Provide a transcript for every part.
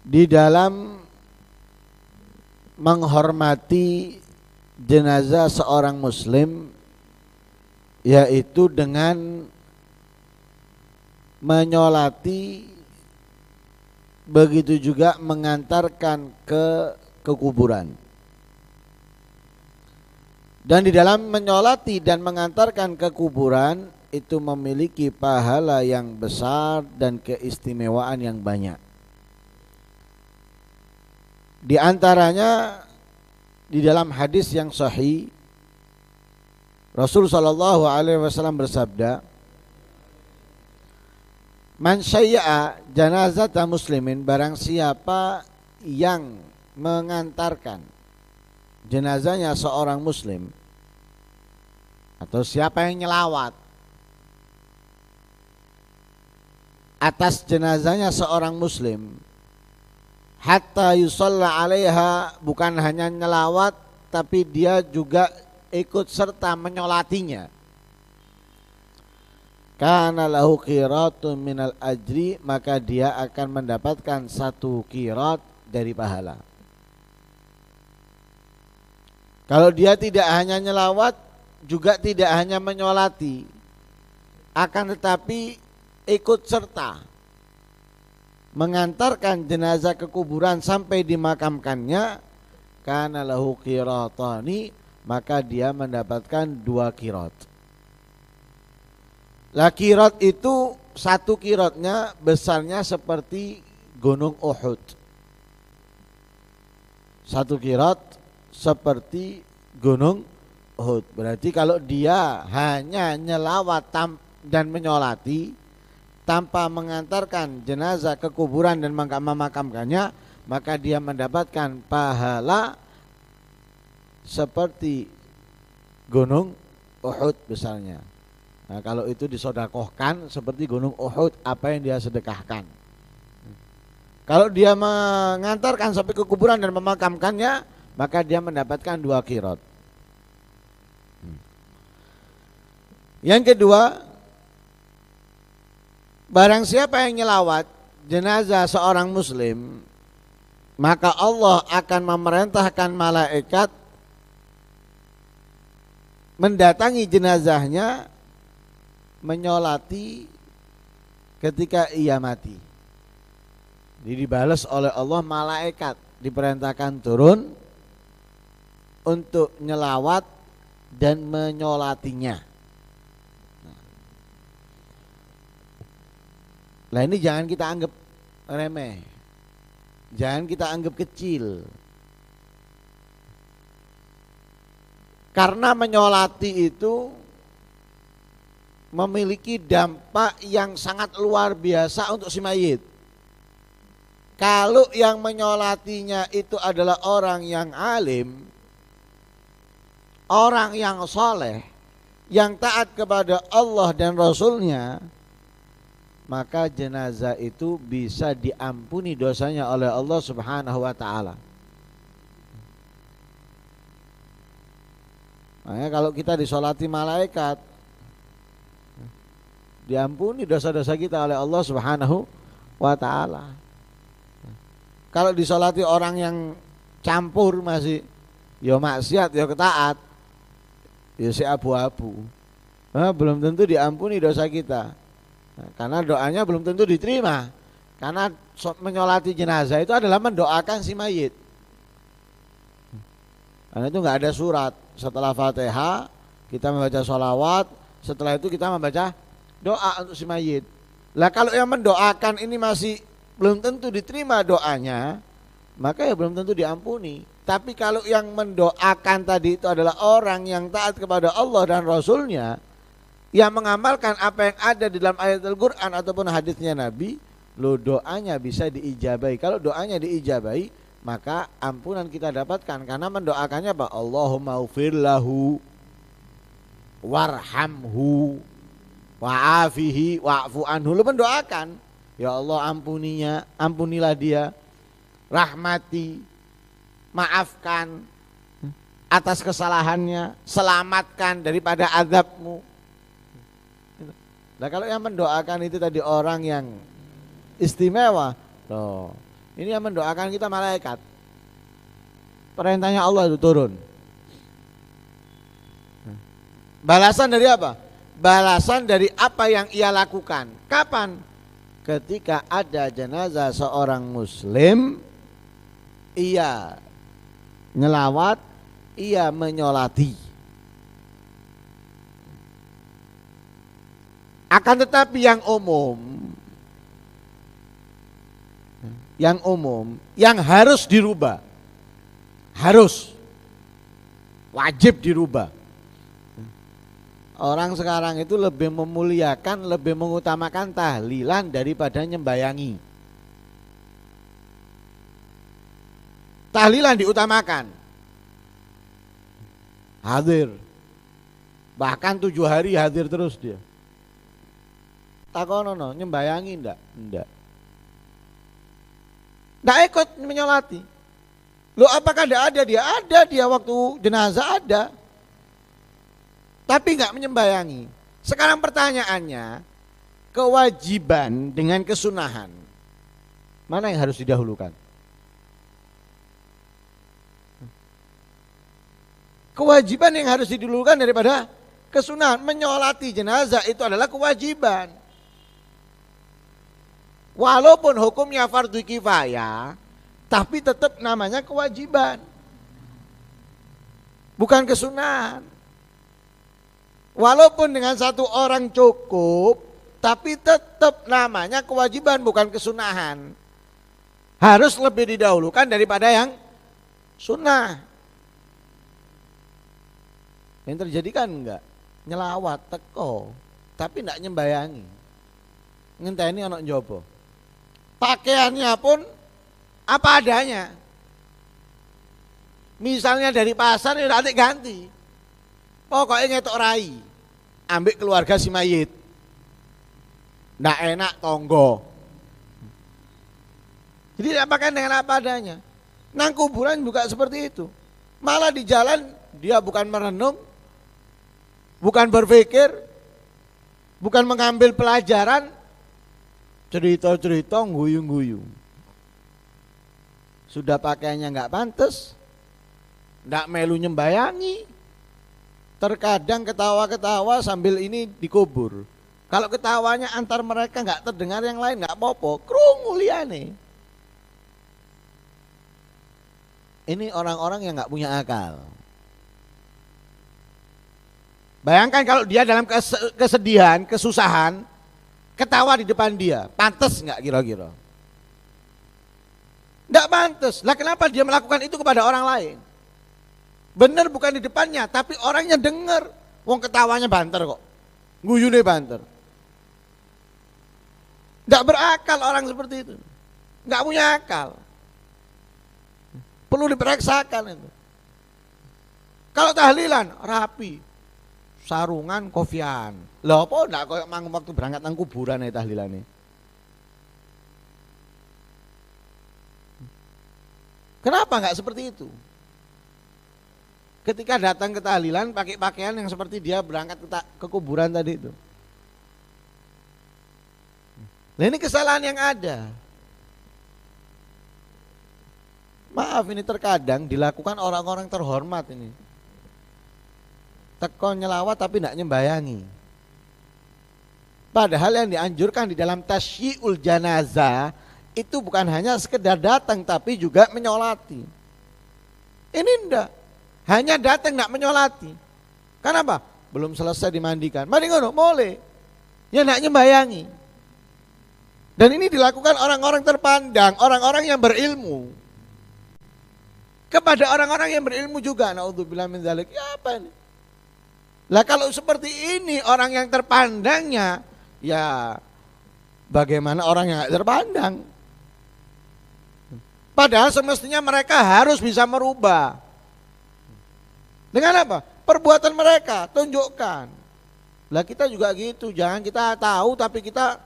di dalam menghormati jenazah seorang muslim, yaitu dengan menyolati, begitu juga mengantarkan ke kuburan. Dan di dalam menyolati dan mengantarkan ke kuburan itu memiliki pahala yang besar dan keistimewaan yang banyak. Di antaranya di dalam hadis yang sahih, Rasul sallallahu alaihi wasallam bersabda, "Man syayya'a janazata muslimin," barang siapa yang mengantarkan jenazahnya seorang muslim, atau siapa yang nyelawat atas jenazahnya seorang muslim, hatta yusalla alaiha, bukan hanya nyelawat tapi dia juga ikut serta menyolatinya, kana lahu qiratun minal ajri, maka dia akan mendapatkan satu qirat dari pahala. Kalau dia tidak hanya nyelawat, juga tidak hanya menyolati, akan tetapi ikut serta mengantarkan jenazah ke kuburan sampai dimakamkannya, kana lahu qiratani, maka dia mendapatkan 2 qirat. Lah qirat itu satu qiratnya besarnya seperti gunung Uhud. Satu qirat seperti gunung Uhud. Berarti kalau dia hanya nyelawat dan menyolati tanpa mengantarkan jenazah ke kuburan dan memakamkannya, maka dia mendapatkan pahala seperti gunung Uhud besarnya. Nah, kalau itu disodakohkan seperti gunung Uhud, apa yang dia sedekahkan. Kalau dia mengantarkan sampai ke kuburan dan memakamkannya, maka dia mendapatkan 2 qirat. Yang kedua, barang siapa yang nyelawat jenazah seorang muslim, maka Allah akan memerintahkan malaikat mendatangi jenazahnya, menyolati ketika ia mati. Jadi dibalas oleh Allah, malaikat diperintahkan turun untuk nyelawat dan menyolatinya. Nah ini jangan kita anggap remeh, jangan kita anggap kecil, karena menyolati itu memiliki dampak yang sangat luar biasa untuk si mayit. Kalau yang menyolatinya itu adalah orang yang alim, orang yang soleh, yang taat kepada Allah dan Rasulnya, maka jenazah itu bisa diampuni dosanya oleh Allah Subhanahu wa ta'ala. Makanya kalau kita disolati malaikat, diampuni dosa-dosa kita oleh Allah Subhanahu wa ta'ala. Kalau disolati orang yang campur masih ya maksiat ya ketaat, ya si abu-abu, belum tentu diampuni dosa kita. Karena doanya belum tentu diterima. Karena menyolati jenazah itu adalah mendoakan si mayit. Karena itu nggak ada surat. Setelah Fatihah kita membaca sholawat, setelah itu kita membaca doa untuk si mayit. Lah kalau yang mendoakan ini masih belum tentu diterima doanya, maka ya belum tentu diampuni. Tapi kalau yang mendoakan tadi itu adalah orang yang taat kepada Allah dan Rasulnya, yang mengamalkan apa yang ada di dalam ayat Al-Quran ataupun hadisnya Nabi, lo doanya bisa diijabai. Kalau doanya diijabai, maka ampunan kita dapatkan, karena mendoakannya apa? Allahumma ufir lahu warhamhu wa'afihi wa'fu anhu. Lo mendoakan, ya Allah ampunilah dia, rahmati, maafkan atas kesalahannya, selamatkan daripada azabmu. Nah kalau yang mendoakan itu tadi orang yang istimewa, loh, Ini yang mendoakan kita malaikat. Perintahnya Allah itu turun. Balasan dari apa? Balasan dari apa yang ia lakukan. Kapan? Ketika ada jenazah seorang muslim, ia nyelawat, ia menyolati. Akan tetapi yang umum, yang harus dirubah, wajib dirubah. Orang sekarang itu lebih memuliakan, lebih mengutamakan tahlilan daripada nyembayangi. Tahlilan diutamakan, hadir, bahkan 7 hari hadir terus dia. Takonono nyembayangi ndak ikut menyolati. Loh, apakah ndak ada dia? Ada dia waktu jenazah ada, tapi nggak menyembayangi. Sekarang pertanyaannya, kewajiban dengan kesunahan, mana yang harus didahulukan? Kewajiban yang harus didahulukan daripada kesunahan. Menyolati jenazah itu adalah kewajiban. Walaupun hukumnya fardu kifayah, tapi tetap namanya kewajiban, bukan kesunahan. Walaupun dengan 1 orang cukup, tapi tetap namanya kewajiban, bukan kesunahan. Harus lebih didahulukan daripada yang sunnah. Yang terjadi kan enggak, nyelawat teko, tapi enggak nyembayangi. Ngenteni ana njobo. Pakaiannya pun apa adanya. Misalnya dari pasar ya nanti ganti. Pokoknya ngetok rai, ambil keluarga si mayit. Nggak enak tonggo. Jadi apakan dengan apa adanya. Nang kuburan juga seperti itu. Malah di jalan dia bukan merenung, bukan berpikir, bukan mengambil pelajaran, cerita-cerita guyung-guyung. Sudah pakaiannya nggak pantas, nggak melu nyembayangi. Terkadang ketawa-ketawa sambil ini dikubur. Kalau ketawanya antar mereka nggak terdengar yang lain nggak apa-apa, krungu liyane. Ini orang-orang yang nggak punya akal. Bayangkan kalau dia dalam kesedihan, kesusahan, ketawa di depan dia, pantas nggak kira-kira? Nggak pantas. Lah kenapa dia melakukan itu kepada orang lain? Bener bukan di depannya, tapi orangnya dengar. Wong ketawanya banter kok, guyune banter. Nggak berakal orang seperti itu, nggak punya akal. Perlu diperiksakan itu. Kalau tahlilan rapi, sarungan, kofian. Lah apa ndak koyo mang waktu berangkat nang kuburan ya tahlilane. Kenapa nggak seperti itu? Ketika datang ke tahlilan pakai pakaian yang seperti dia berangkat ke kuburan tadi itu. Nah ini kesalahan yang ada. Maaf, ini terkadang dilakukan orang-orang terhormat ini. Teko nyelawat tapi tidak nyembayangi. Padahal yang dianjurkan di dalam tasyiul janazah itu bukan hanya sekedar datang tapi juga menyolati. Ini enggak, hanya datang enggak menyolati. Kenapa? Belum selesai dimandikan. Mari ngono, boleh. Ya enggak nyembayangi. Dan ini dilakukan orang-orang terpandang, orang-orang yang berilmu. Kepada orang-orang yang berilmu juga, naudzubillah min dzalik. Ya apa ini? Lah kalau seperti ini orang yang terpandangnya, ya bagaimana orang yang tidak terpandang? Padahal semestinya mereka harus bisa merubah. Dengan apa? Perbuatan mereka, tunjukkan. Lah kita juga gitu, jangan kita tahu tapi kita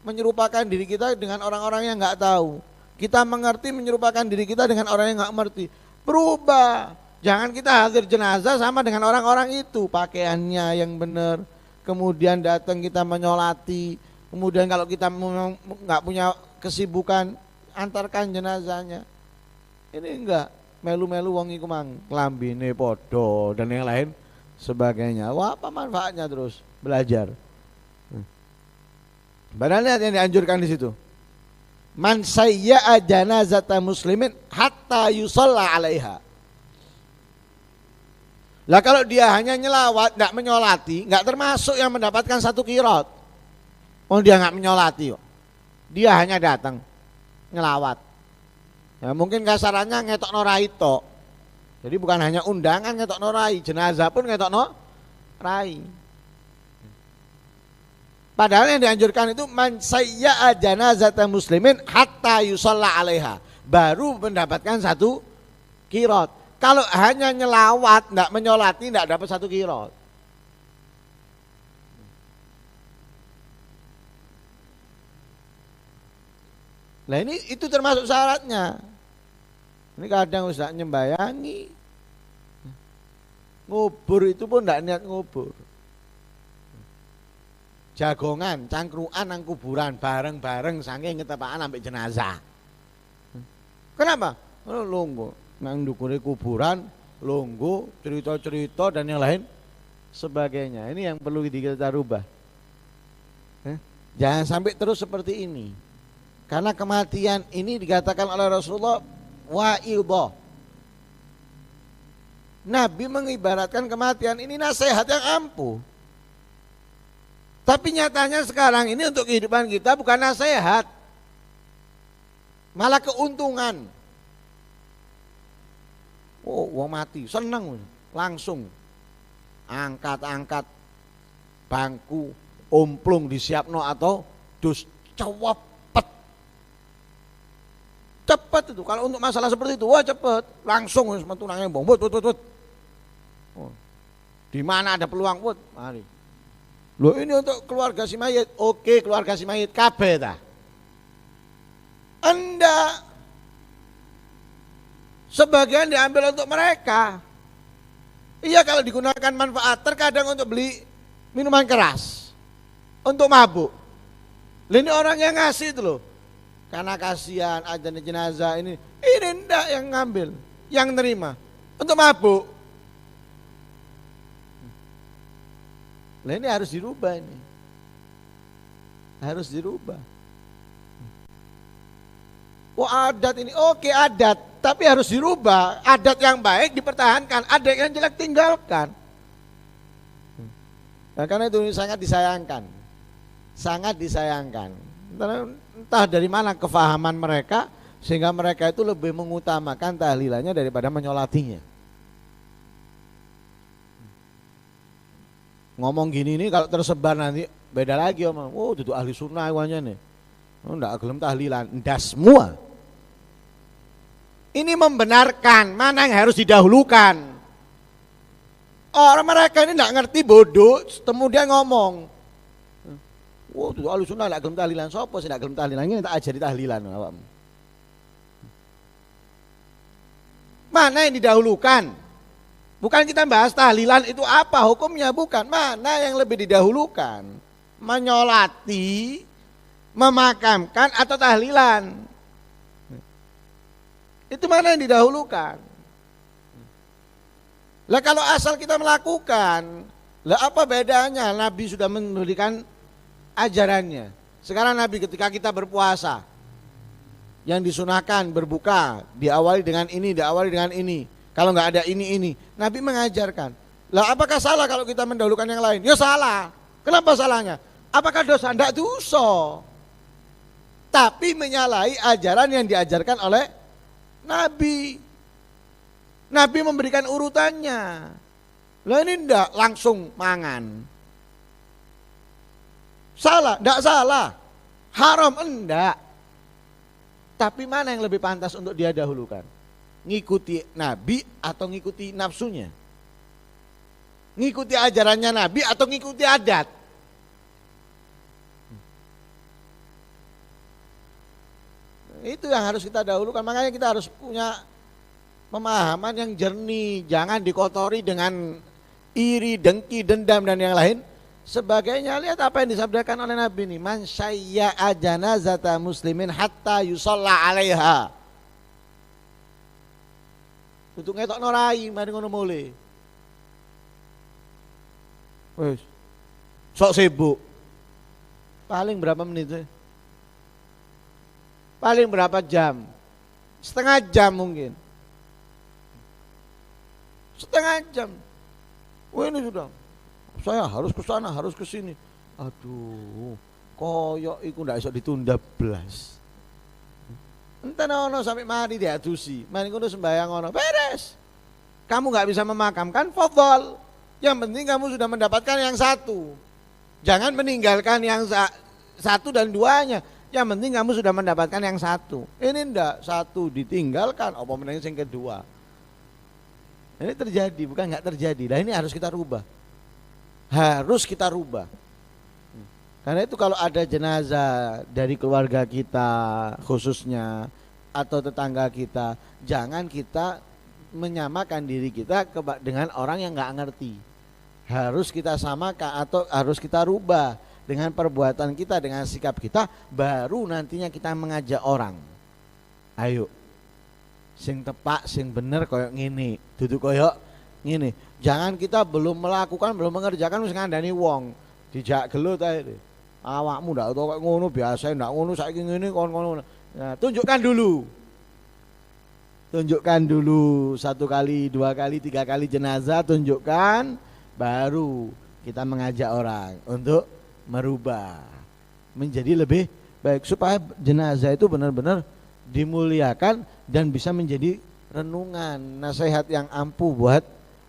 menyerupakan diri kita dengan orang-orang yang nggak tahu. Kita mengerti menyerupakan diri kita dengan orang yang nggak mengerti. Berubah. Jangan kita hadir jenazah sama dengan orang-orang itu, pakaiannya yang benar. Kemudian datang kita menyolati. Kemudian kalau kita nggak punya kesibukan, antarkan jenazahnya. Ini enggak, melu-melu wong iku mang klambine podo dan yang lain sebagainya. Wah, apa manfaatnya terus belajar? Padahal lihat yang dianjurkan di situ. Man sayya'a janazata muslimin hatta yusalla 'alaiha. Lah kalau dia hanya nyelawat, enggak menyolati, enggak termasuk yang mendapatkan 1 qiraat. Oh, dia enggak menyolati kok. Dia hanya datang ngelawat. Ya mungkin kasarannya ngetokno rai tok. Jadi bukan hanya undangan ngetokno rai, jenazah pun ngetokno rai. Padahal yang dianjurkan itu man sayya'a janazata muslimin hatta yusalla 'alaiha. Baru mendapatkan 1 qiraat. Kalau hanya nyelawat, enggak menyolati, enggak dapat 1 qiraat. Nah ini itu termasuk syaratnya. Ini kadang Ustaz nyembayangi, ngubur itu pun enggak niat ngubur. Jagongan, cangkruan nang kuburan bareng-bareng saking ketepaan sampai jenazah. Kenapa? Longgo nang ndukure kuburan, longgo, cerita-cerita dan yang lain sebagainya. Ini yang perlu kita rubah. Jangan sampai terus seperti ini. Karena kematian ini dikatakan oleh Rasulullah wa'idhah. Nabi mengibaratkan kematian ini nasihat yang ampuh. Tapi nyatanya sekarang ini untuk kehidupan kita bukan nasihat, malah keuntungan. Oh, wong mati seneng langsung angkat-angkat bangku omplung disiapno atau dus cepet. Cepet itu kalau untuk masalah seperti itu, wah cepet langsung metu nang embong, wut. Oh, di mana ada peluang, wut, mari. Loh ini untuk keluarga si mayit, oke keluarga si mayit kabeh ta. Anda sebagian diambil untuk mereka. Iya kalau digunakan manfaat terkadang untuk beli minuman keras, untuk mabuk. Ini orang yang ngasih itu loh. Karena kasihan ada jenazah ini ndak yang ngambil, yang nerima untuk mabuk. Nah ini harus dirubah ini. Harus dirubah. Oh adat ini, oke adat, tapi harus dirubah. Adat yang baik dipertahankan, adat yang jelek tinggalkan. Nah, karena itu sangat disayangkan. Sangat disayangkan. Entah dari mana kefahaman mereka, sehingga mereka itu lebih mengutamakan tahlilannya daripada menyolatinya. Ngomong gini nih kalau tersebar nanti beda lagi omong. Oh, itu ahli sunnah wanya nih. Oh, enggak gelem tahlilan, ndas semua. Ini membenarkan mana yang harus didahulukan. Orang mereka ini enggak ngerti bodoh, kemudian ngomong. Oh, itu ahli sunnah enggak gelem tahlilan, sapa sih enggak gelem tahlilan? Ini tak ajari tahlilan awakmu. Mana yang didahulukan? Bukan kita bahas tahlilan itu apa hukumnya, bukan. Mana yang lebih didahulukan? Menyolati, memakamkan atau tahlilan? Itu mana yang didahulukan? Lah kalau asal kita melakukan, lah apa bedanya? Nabi sudah memberikan ajarannya. Sekarang Nabi ketika kita berpuasa, yang disunahkan berbuka, diawali dengan ini, diawali dengan ini. Kalau nggak ada ini, Nabi mengajarkan. Lah apakah salah kalau kita mendahulukan yang lain? Ya salah. Kenapa salahnya? Apakah dosa? Enggak dosa. Tapi menyalahi ajaran yang diajarkan oleh Nabi. Nabi memberikan urutannya. Lah ini enggak langsung mangan. Salah? Enggak salah. Haram? Enggak. Tapi mana yang lebih pantas untuk dia dahulukan? Ngikuti Nabi atau ngikuti nafsunya? Ngikuti ajarannya Nabi atau ngikuti adat? Itu yang harus kita dahulukan. Makanya kita harus punya pemahaman yang jernih. Jangan dikotori dengan iri, dengki, dendam dan yang lain sebagainya. Lihat apa yang disabdakan oleh Nabi ini, man syayya'a janazata muslimin hatta yusalla 'alaiha. Untuk ngetokno rai mari ngono mule. Wes. Sok sibuk. Paling berapa menit sih? Paling berapa jam? Setengah jam mungkin. Setengah jam. Wah ini sudah. Saya harus ke sana, harus ke sini. Aduh, koyok iku ndak iso ditunda blas. Entah ono sampai mari diadusi. Mari ngono sembahyang ono beres. Kamu nggak bisa memakamkan, fadhol. Yang penting kamu sudah mendapatkan yang satu. Jangan meninggalkan yang satu dan duanya. Yang penting kamu sudah mendapatkan yang satu. Ini ndak satu ditinggalkan, apa meneng yang kedua. Ini terjadi, bukan nggak terjadi. Nah ini harus kita rubah. Harus kita rubah. Karena itu kalau ada jenazah dari keluarga kita khususnya atau tetangga kita, jangan kita menyamakan diri kita dengan orang yang nggak ngerti. Harus kita samakan atau harus kita rubah dengan perbuatan kita, dengan sikap kita, baru nantinya kita mengajak orang. Ayo, sing tepak, sing bener koyok ngini, duduk koyok ngini. Jangan kita belum melakukan, belum mengerjakan wis ngandani wong, dijak gelut ae. Awakmu ndak tau kok ngono biasa, ndak ngono saiki ngene kon ngono. Nah, tunjukkan dulu. Tunjukkan dulu 1 kali, 2 kali, 3 kali jenazah, tunjukkan, baru kita mengajak orang untuk merubah menjadi lebih baik supaya jenazah itu benar-benar dimuliakan dan bisa menjadi renungan, nasihat yang ampuh buat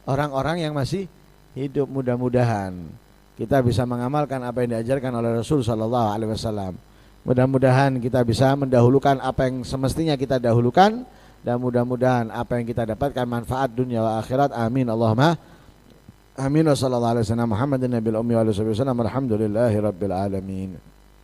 orang-orang yang masih hidup. Mudah-mudahan kita bisa mengamalkan apa yang diajarkan oleh Rasul sallallahu alaihi wasallam. Mudah-mudahan kita bisa mendahulukan apa yang semestinya kita dahulukan, dan mudah-mudahan apa yang kita dapatkan manfaat dunia wa akhirat. Amin Allahumma amin. Wa sallallahu alaihi wasallam Muhammadin nabiyil ummi wa alihi wasallam. Alhamdulillahi rabbil alamin.